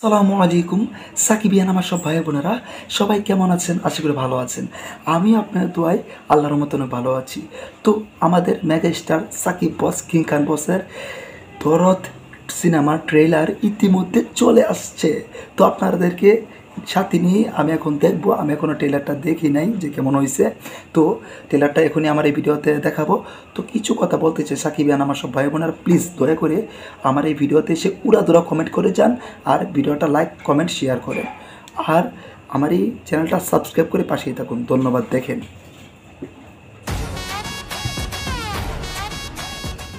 আসসালামু আলাইকুম সাকিবিয়ান আমার সব ভাই বোনেরা সবাই কেমন আছেন? আশা করি ভালো আছেন। আমি আপনার দোয়ায় আল্লাহর মতন ভালো আছি। তো আমাদের মেগা স্টার সাকিব বস কিং খান বসের দরদ সিনেমার ট্রেলার ইতিমধ্যে চলে আসছে। তো আপনাদেরকে সাথে নিয়ে আমি এখন দেখব। আমি এখনও ট্রেলারটা দেখি নাই যে কেমন হয়েছে। তো ট্রেলারটা এখনই আমার এই ভিডিওতে দেখাবো। তো কিছু কথা বলতে চাই সাকিবিয়ান আমার সব ভাই বোনেরা, প্লিজ দয়া করে আমার এই ভিডিওতে এসে উড়াধুরা কমেন্ট করে যান আর ভিডিওটা লাইক কমেন্ট শেয়ার করেন আর আমার এই চ্যানেলটা সাবস্ক্রাইব করে পাশেই থাকুন। ধন্যবাদ। দেখেন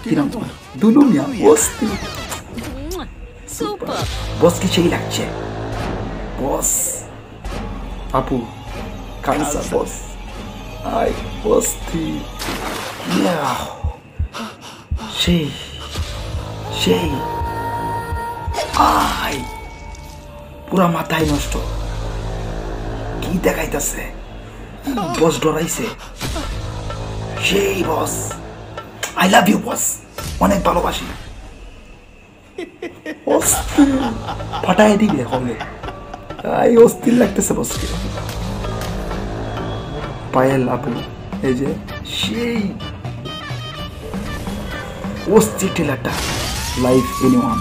কিরম দুলু মিয়া বস্তি সুপার বস কি সেই লাগছে বস আপু কানসা বস আই বস্তি সেই সেই আই পুরা মাথায় নষ্ট কি দেখাইতেছে বস ডরাইছে সেই boss I love you boss অনেক ভালোবাসি ফাটাই দিবে হবে আই অস্থির লাগতেছে বসকে পায়েল আপু এই যে সেই অস্থির টেলারটা লাইফ এনিওয়ান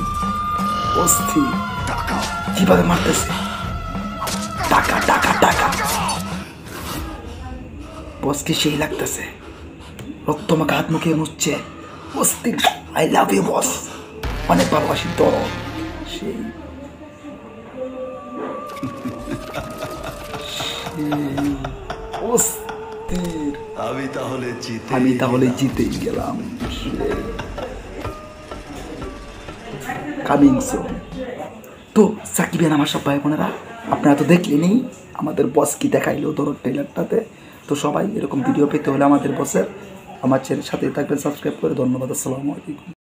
অস্থির কিভাবে মারতেছে টাকা টাকা টাকা বসকে সেই লাগতেছে রক্ত মাখা হাত মুখে মুছছে অস্থির আই লাভ ইউ বস অনেক ভালোবাসি তো সেই অস্থির আমি তাহলে জিতেই গেলাম কামিং সুন। তো সাকিবিয়ান আমার সব ভাই বোনেরা আপনারা তো দেখলেনই আমাদের বস কি দেখাইলো ধরো ট্রেলারটাতে। তো সবাই এরকম ভিডিও পেতে হলে আমাদের বসের আমার চ্যানেলের সাথে থাকবেন, সাবস্ক্রাইব করে। ধন্যবাদ। আসসালামু আলাইকুম।